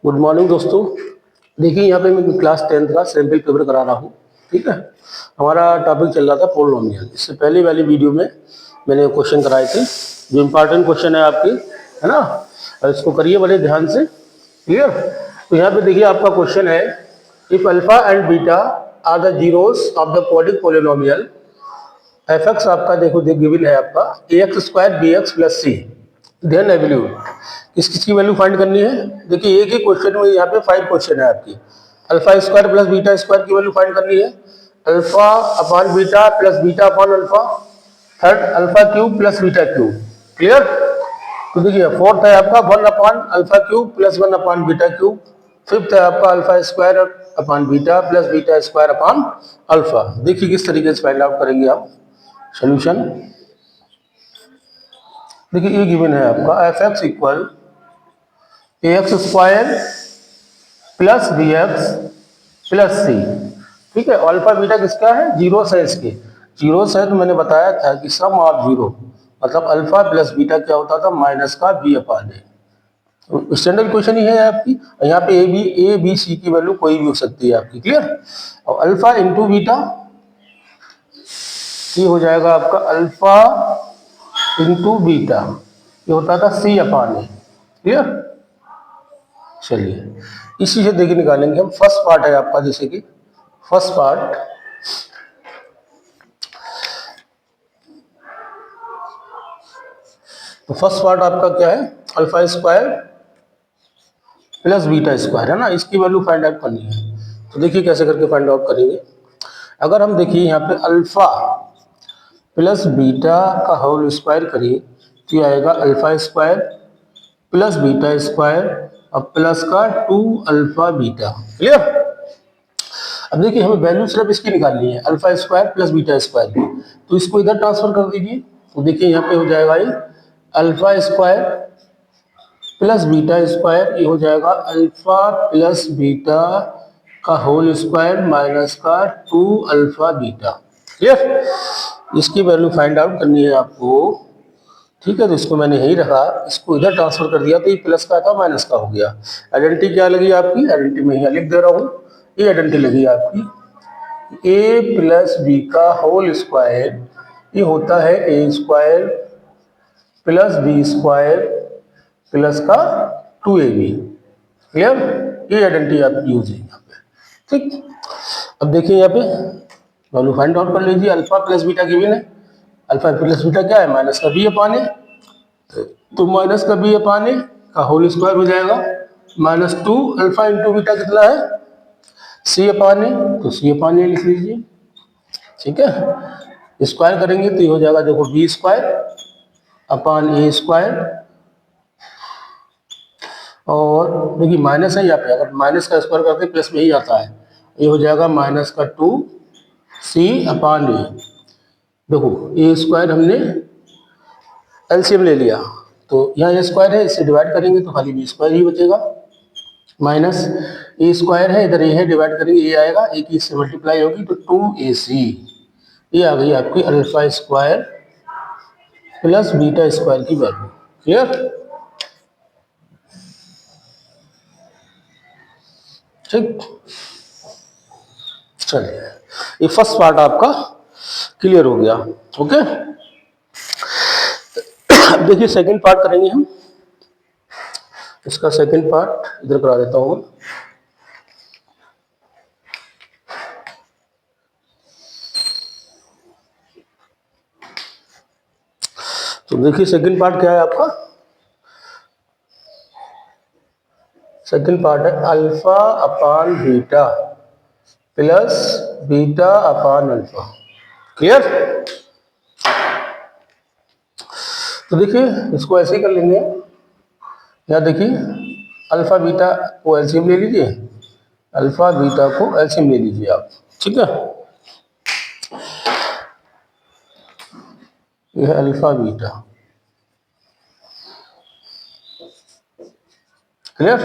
Good morning दोस्तों। देखिए यहाँ पे मैं क्लास 10th का सैम्पल पेपर करा रहा हूँ। ठीक है, हमारा टॉपिक चल रहा था पोलिनोमियल। इससे पहले वाली वीडियो में मैंने क्वेश्चन कराए थे जो इम्पोर्टेंट क्वेश्चन है आपके, है ना। और इसको करिए बड़े ध्यान से, क्लियर। तो यहाँ पे देखिए आपका क्वेश्चन है, if alpha and beta are the zeros of the quadratic polynomial f x, आपका देखो गिवन है आपका a x square b x plus c, then evaluate. किस किस की वैल्यू फाइंड करनी है। देखिए एक ही क्वेश्चन में यहाँ पे 5 क्वेश्चन है आपकी। Alpha square plus beta square की वैल्यू फाइंड करनी है, alpha upon beta plus beta upon alpha, third alpha cube plus beta cube, clear. तो देखिए फोर्थ है आपका 1 upon alpha cube plus 1 upon beta cube, fifth है आपका alpha square upon beta plus beta square upon alpha. देखिए किस तरीके से फाइंड आउट करेंगे आप सोल्यूशन। देखिए ये गिवन है आपका f x equal a x square plus b x plus c. ठीक है, अल्फा बीटा किसका है, जीरो है इसके। जीरो है तो मैंने बताया था कि सम ऑफ जीरो मतलब अल्फा प्लस बीटा क्या होता था, माइनस का बी अपॉन ए। स्टैंडर्ड क्वेश्चन ही है आपकी। यहाँ पे ए बी सी की वैल्यू कोई भी हो सकती है आपकी, क्लियर। और अल्फा इंटू बीटा ये हो जाएगा आपका अल्फा इंटू बीटा, ये होता था सी अपॉन ए, क्लियर। चलिए इसी से देखिए निकालेंगे हम। फर्स्ट पार्ट है आपका, जैसे कि फर्स्ट पार्ट तो फर्स्ट पार्ट आपका क्या है, alpha square plus beta square है ना, इसकी वैल्यू फाइंड आउट करनी है। तो देखिए कैसे करके फाइंड आउट करेंगे। अगर हम देखिए यहाँ पे अल्फा प्लस बीटा का होल स्क्वायर करिए तो ये आएगा alpha square plus beta square और प्लस का 2 अल्फा बीटा, क्लियर। अब देखिए हमें वैल्यू सिर्फ इसकी निकालनी है, alpha square plus beta square की। तो इसको इधर ट्रांसफर कर दीजिए। तो देखिए यहाँ पे हो जाएगा ये alpha square plus beta square, ये हो जाएगा अल्फा प्लस बीटा का होल स्क्वायर माइनस का 2 अल्फा बीटा, क्लियर। इसकी वैल्यू फाइंड आउट करनी है आपको। ठीक है, तो इसको मैंने यही रखा, इसको इधर ट्रांसफर कर दिया तो ये प्लस का था माइनस का हो गया। आइडेंटिटी क्या लगी आपकी, आइडेंटिटी में यहाँ लिख दे रहा हूँ। ये आइडेंटिटी लगी आपकी ए प्लस बी का होल स्क्वायर, ये होता है a square plus B square plus का 2ab, क्लियर। ये आइडेंटिटी आपकी यूज है यहाँ पे। ठीक, अब देखिए यहाँ पे वैल्यू फाइंड आउट कर लीजिए। अल्फा प्लस बीटा गिवन है, अल्फा प्लस बीटा क्या है, माइनस का बी अपान ए। तो माइनस का बी अपान ए का होल स्क्वायर हो जाएगा माइनस 2 अल्फा इंटू बीटा कितना है, सी अपान ए, तो सी अपान ए लिख लीजिए। ठीक है, स्क्वायर करेंगे तो ये हो जाएगा देखो B square upon A square, और देखिए माइनस है यहाँ पे, अगर माइनस का स्क्वायर करते प्लस में ही आता है, ये हो जाएगा माइनस का 2 सी अपान ए। देखो ए स्क्वायर हमने एलसीएम ले लिया, तो यहाँ ए स्क्वायर है, इससे डिवाइड करेंगे तो खाली बी स्क्वायर ही बचेगा, माइनस ए स्क्वायर है, इधर ए है, डिवाइड करेंगे ए आएगा, ए की इससे मल्टीप्लाई होगी तो 2ac। ये आ गई आपकी alpha square plus beta square की वैल्यू, क्लियर। ठीक, चलिए ये फर्स्ट पार्ट आपका क्लियर हो गया। ओके, अब देखिए सेकंड पार्ट करेंगे हम। इसका सेकंड पार्ट इधर करा देता हूँ। तो देखिए सेकंड पार्ट क्या है आपका, सेकंड पार्ट है अल्फा अपान बीटा प्लस बीटा अपान अल्फा, क्लियर। तो देखिए इसको ऐसे ही कर लेंगे। यहाँ देखिए अल्फा बीटा को एलसीएम ले लीजिए, अल्फा बीटा को एलसीएम ले लीजिए आप। ठीक है, यह है अल्फा बीटा, क्लियर।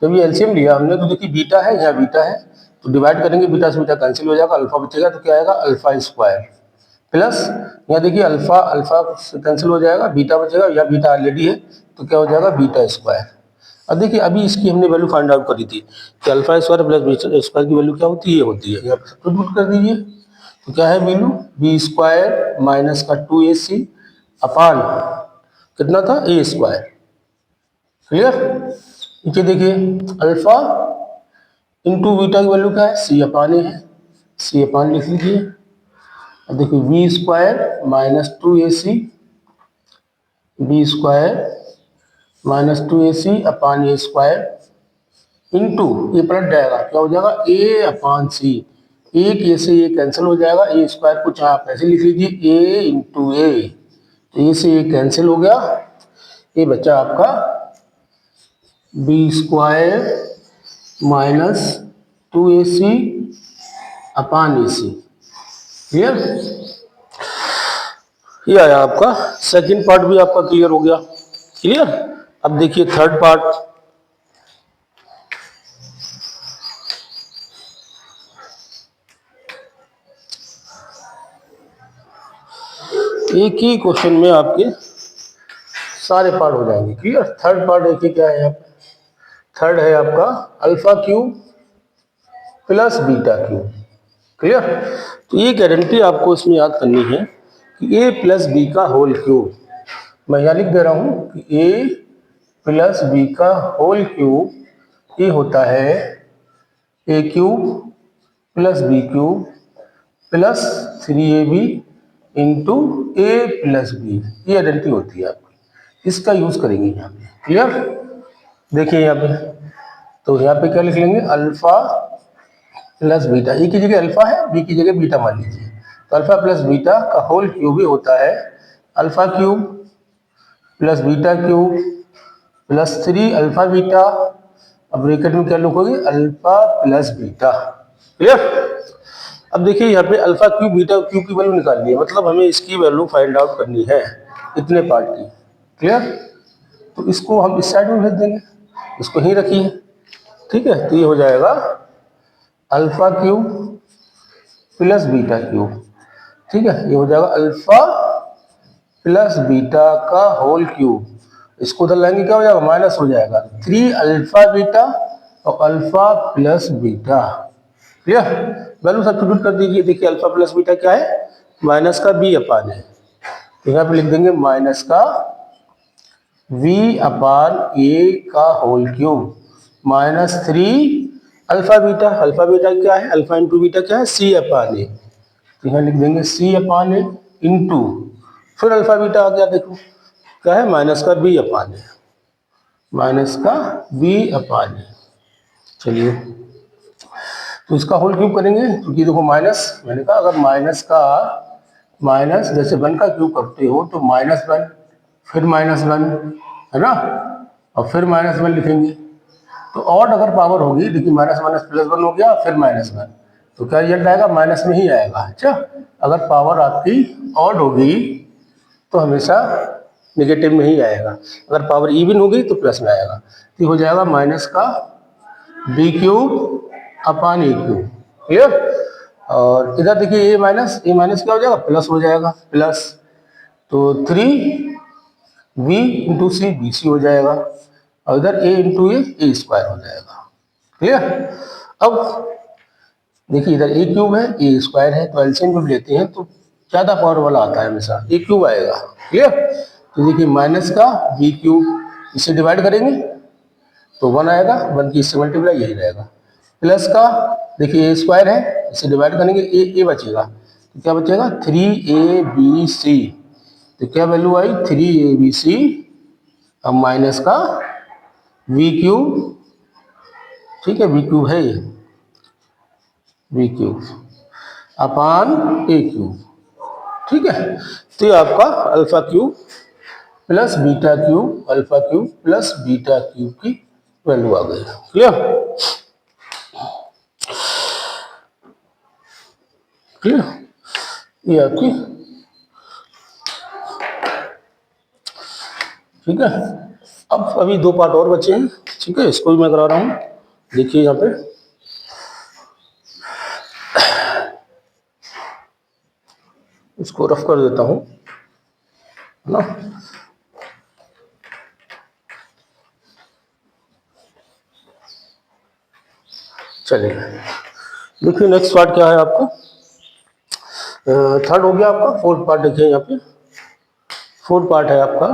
जब ये एलसीएम लिया हमने तो देखिए बीटा है, यहाँ बीटा है, तो डिवाइड करेंगे, बीटा से बीटा कैंसिल हो जाएगा, अल्फा बचेगा, तो क्या आएगा अल्फा स्क्वायर प्लस, यहाँ देखिए अल्फा अल्फा से कैंसिल हो जाएगा, बीटा बचेगा, या बीटा ऑलरेडी है तो क्या हो जाएगा बीटा स्क्वायर। अब देखिए अभी इसकी हमने वैल्यू फाइंड आउट करी थी कि alpha square plus B square की वैल्यू क्या होती है, ये होती है। यहाँ पर सब्स्टिट्यूट कर दीजिए तो क्या है वैल्यू, बी स्क्वायर माइनस का 2ac अपान कितना था, ए स्क्वायर। क्लियर। नीचे देखिए अल्फा इंटू बीटा की वैल्यू क्या है, सी अपान ए है, सी अपान लिख लीजिए। अब देखिए B square minus 2ac, B square minus 2ac upon A square into ये पलट जाएगा, क्या हो जाएगा, ए अपान सी। एक ए से ये कैंसिल हो जाएगा, ए स्क्वायर को चाहे आप ऐसे लिख लीजिए, ए इंटू ए, तो ए से ये कैंसिल हो गया, ये बच्चा आपका B square minus 2ac upon ए सी। क्लियर। ये आया आपका सेकंड पार्ट भी आपका क्लियर हो गया। क्लियर। अब देखिए थर्ड पार्ट, एक ही क्वेश्चन में आपके सारे पार्ट हो जाएंगे। क्लियर। थर्ड पार्ट देखिए क्या है, थर्ड है आपका alpha cube plus beta cube. Clear. तो ये गारंटी आपको इसमें याद करनी है कि ए प्लस बी का होल क्यूब, मैं यहाँ लिख दे रहा हूँ कि ए प्लस बी का होल क्यूब ये होता है a cube plus b cube plus 3ab into a plus b, ये आइडेंटिटी होती है आपकी, इसका यूज करेंगे यहाँ पे। क्लियर। देखिए यहाँ पे, तो यहाँ पे क्या लिख लेंगे, अल्फा प्लस बीटा, ए की जगह अल्फा है, बी की जगह बीटा मान लीजिए, तो अल्फा प्लस बीटा का होल क्यूब ही होता है alpha cube plus beta cube plus 3 alpha beta, अब ब्रैकेट में क्या लिखोगे, अल्फा प्लस बीटा। क्लियर। अब देखिए यहाँ पे अल्फा क्यूब बीटा क्यूब की वैल्यू निकालनी है, मतलब हमें इसकी वैल्यू फाइंड आउट करनी है इतने पार्ट की। क्लियर। तो इसको हम इस साइड में भेज देंगे, इसको ही रखिए। ठीक है, तो ये हो जाएगा alpha cube plus beta cube. ठीक है, ये हो जाएगा अल्फा प्लस बीटा का होल क्यूब, इसको उधर लाएंगे क्या हो जाएगा, माइनस हो जाएगा, 3 अल्फा बीटा और alpha plus beta. Clear. Value substitute कर दीजिए। देखिए अल्फा प्लस बीटा क्या है, माइनस का बी अपान है, तो यहाँ पे लिख देंगे माइनस का v अपान ए का whole cube minus 3 alpha beta, alpha beta क्या है, अल्फा इंटू बीटा क्या है, सी अपान ए, तो यहाँ लिख देंगे सी अपान ए इंटू फिर अल्फा बीटा आ गया, देखो क्या है, माइनस का बी अपान ए, माइनस का बी अपान ए। चलिए तो इसका होल क्यूब करेंगे, क्योंकि देखो माइनस, मैंने कहा अगर माइनस का माइनस जैसे 1 का क्यूब करते हो तो -1 फिर -1 है ना, और फिर -1 लिखेंगे, तो ऑड अगर पावर होगी, देखिए माइनस माइनस प्लस 1 हो गया फिर -1, तो क्या रिजल्ट आएगा, माइनस में ही आएगा। अच्छा, अगर पावर आपकी ऑड होगी तो हमेशा नेगेटिव में ही आएगा, अगर पावर इवन होगी तो प्लस में आएगा, तो हो जाएगा माइनस का B cube upon A cube. Clear. और इधर देखिए ए माइनस क्या हो जाएगा, प्लस हो जाएगा, प्लस तो 3b into C B C हो जाएगा, और इधर a इंटू ए स्क्वायर हो जाएगा। क्लियर। अब देखिए इधर ए क्यूब है, ए स्क्वायर है, तो एलसीएम जब लेते हैं तो ज्यादा पावर वाला आता है, हमेशा ए क्यूब आएगा। क्लियर। तो देखिए माइनस का बी क्यूब, इसे डिवाइड करेंगे तो 1 आएगा, 1 की इससे मल्टीप्लाई यही रहेगा, प्लस का देखिए ए स्क्वायर है, इसे डिवाइड करेंगे ए बचेगा, तो क्या बचेगा 3abc, तो क्या वैल्यू आई 3abc, अब माइनस का वी क्यूब, ठीक है वी क्यूब है ये, V cube upon A cube. ठीक है, तो ये आपका alpha cube plus beta cube, alpha cube plus beta cube की वैल्यू आ गई। क्लियर। क्लियर, ये आपकी, ठीक है। अब अभी 2 पार्ट और बचे हैं, ठीक है, इसको भी मैं करा रहा हूँ। देखिए यहाँ पे इसको रफ कर देता हूँ, है ना। चलिए देखिए नेक्स्ट पार्ट क्या है आपका, थर्ड हो गया आपका। फोर्थ पार्ट देखिए यहाँ पे, फोर्थ पार्ट है आपका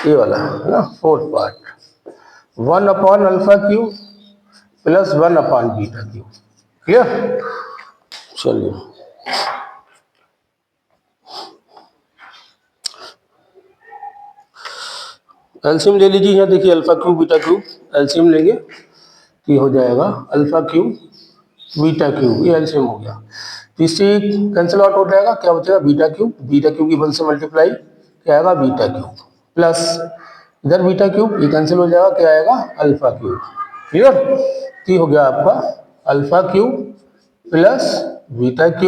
ये वाला है ना, फोर्थ पार्ट 1/α³ प्लस 1/β³। क्लियर। चलिए एलसीएम ले लीजिए। यहाँ देखिए α³ β³ एलसीएम लेंगे तो ये हो जाएगा α³ β³, ये एलसीएम हो गया। तो इससे कैंसिल आउट हो जाएगा, क्या बचेगा β³ β³ की 1 से मल्टीप्लाई क्या आएगा β³ प्लस इधर β³ ये कैंसिल हो जाएगा, क्या आएगा α³। क्लियर। तो ये हो गया आपका α³ प्लस β³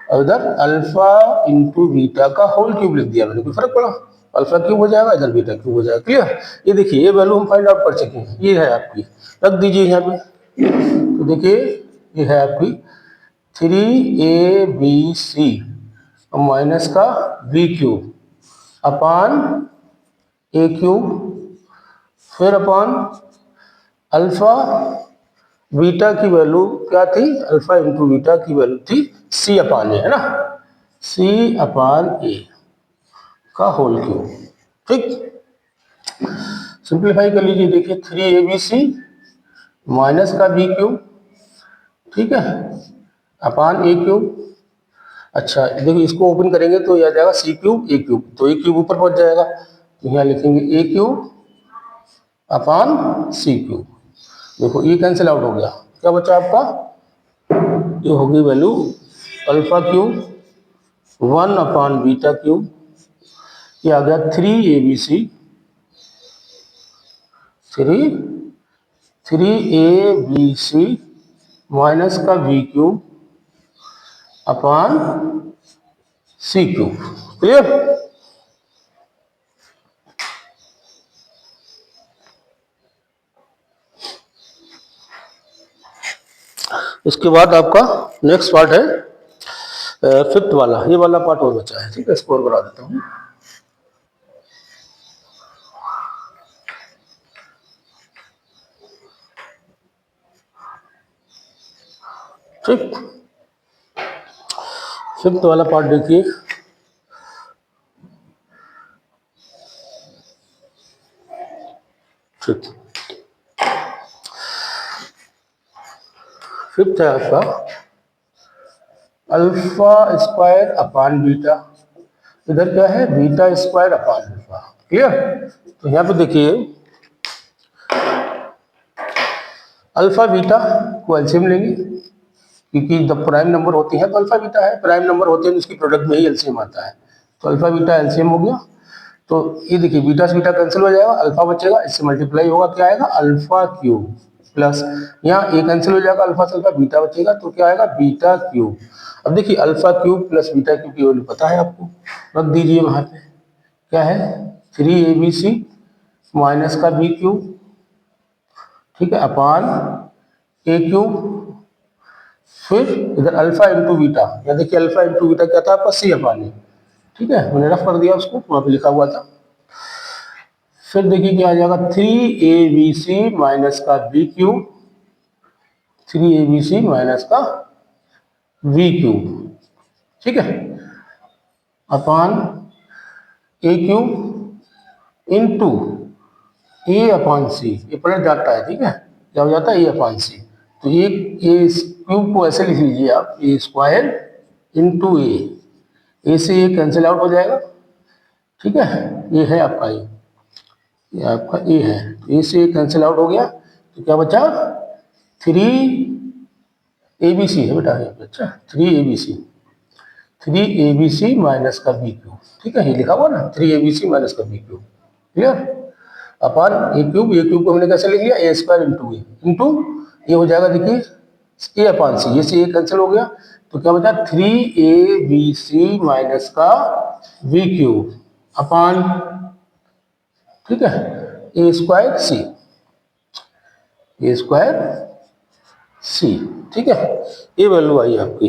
और इधर अल्फा इंटू बीटा का होल क्यूब लिख दिया मैंने, कोई फर्क पड़ा, α³ हो जाएगा, इधर β³ हो जाएगा। क्लियर। ये देखिए ये वैल्यू हम फाइंड आउट कर चुके हैं, ये है आपकी, रख दीजिए यहाँ पे। तो देखिए ये है आपकी 3abc माइनस का v³ अपान a³ फिर अपान अल्फा बीटा की वैल्यू क्या थी, अल्फा इंटू बीटा की वैल्यू थी c/a, है ना, c/a का होल क्यूब। ठीक, सिंप्लीफाई कर लीजिए। देखिए 3abc माइनस का b³, ठीक है, अपान a³। अच्छा देखो इसको ओपन करेंगे तो यह आ जाएगा c³ a³, तो a³ ऊपर पहुंच जाएगा, तो यहाँ लिखेंगे a³ अपान c³। देखो ये कैंसिल आउट हो गया, क्या बचा आपका, ये होगी वैल्यू α³ 1/β³, ये आ गया 3abc माइनस का v³ अपान c³। क्लियर। इसके बाद आपका नेक्स्ट पार्ट है फिफ्थ वाला, ये वाला पार्ट और बचा है। ठीक है, स्कोर करा देता हूँ। ठीक, फिफ्थ वाला पार्ट देखिए, ठीक, फिफ्थ है आपका α² अपान बीटा, इधर क्या है β² अपान अल्फा। क्लियर। तो यहाँ पे देखिए अल्फा बीटा को एलसीएम लेंगे, क्योंकि जब प्राइम नंबर होती है तो अल्फा बीटा है, प्राइम नंबर होते हैं तो उसकी प्रोडक्ट में ही एलसीएम आता है, तो अल्फा बीटा एलसीएम हो गया। तो ये देखिए बीटा से बीटा कैंसिल हो जाएगा, अल्फा बचेगा, इससे मल्टीप्लाई होगा, क्या आएगा α³ प्लस यहाँ ए कैंसिल हो जाएगा, अल्फा से अल्फा बीटा बचेगा, तो क्या आएगा β³। अब देखिए α³ प्लस β³ की वैल्यू पता है आपको, रख दीजिए वहां पे, क्या है 3abc माइनस का b³, ठीक है, अपान a³, फिर इधर अल्फा इंटू बीटा, या देखिए अल्फा इंटू बीटा क्या था आपका c/a। ठीक है, मैंने रफ कर दिया उसको, वहां पे लिखा हुआ था। फिर देखिए क्या आ जाएगा 3abc माइनस का b³, 3abc माइनस का v³, ठीक है, अपान a³ इंटू a/c, ये पलट जाता है, ठीक है, क्या हो जाता है a/c। तो ये क्यूब को ऐसे लिख लीजिए आप, a² इंटू ए से ये कैंसिल आउट हो जाएगा, ठीक है, ये है आपका ये आपका ए है, ए से कैंसिल आउट हो गया, तो क्या बचा 3abc है बेटा यहाँ पे, अच्छा 3abc माइनस का b³, ठीक है, ये लिखा हुआ ना 3abc माइनस का b³। क्लियर। अपान a³ को हमने कैसे लिख लिया a² इंटू ये हो जाएगा देखिए a/c, ये से ये कैंसिल हो गया, तो क्या बचा 3abc माइनस का v³ अपान, ठीक है, a²c, ठीक है, ये वैल्यू आई आपकी।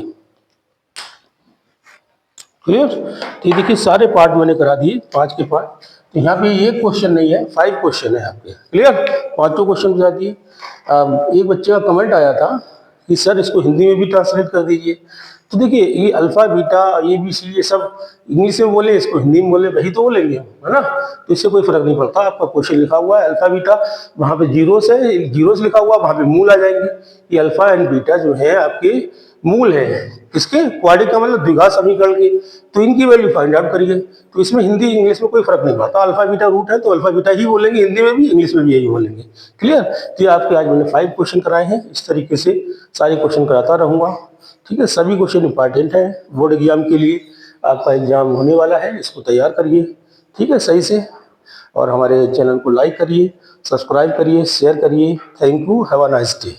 क्लियर। तो ये देखिए सारे पार्ट मैंने करा दिए, 5 के पार्ट। तो यहाँ पे ये क्वेश्चन नहीं है, 5 क्वेश्चन है आपके। क्लियर, 5 क्वेश्चन बता दिए। एक बच्चे का कमेंट आया था कि सर इसको हिंदी में भी ट्रांसलेट कर दीजिए। तो देखिए ये alpha beta A B C ये सब इंग्लिश में बोले, इसको हिंदी में बोले, वही तो बोलेंगे, है ना। तो इससे कोई फर्क नहीं पड़ता। आपका क्वेश्चन लिखा हुआ है अल्फा बीटा, वहां पे जीरोस है, जीरोस लिखा हुआ, वहां पे मूल आ जाएंगे। ये अल्फा एंड बीटा जो है आपके मूल है किसके, क्वाड्रिक का मतलब द्विघात समीकरण के। तो इनकी वैल्यू फाइंड आउट करिए। तो इसमें हिंदी इंग्लिश में कोई फर्क नहीं पड़ता। अल्फा बीटा रूट है तो अल्फा बीटा ही बोलेंगे, हिंदी में भी इंग्लिश में भी यही बोलेंगे। क्लियर। तो ये आपके आज मैंने 5 क्वेश्चन कराए हैं। इस तरीके से सारे क्वेश्चन कराता रहूंगा। ठीक है, सभी क्वेश्चन इंपॉर्टेंट है बोर्ड एग्जाम के लिए। आपका एग्जाम होने वाला है, इसको तैयार करिए ठीक है सही से। और हमारे चैनल को लाइक करिए, सब्सक्राइब करिए, शेयर करिए। Thank you, have a nice day.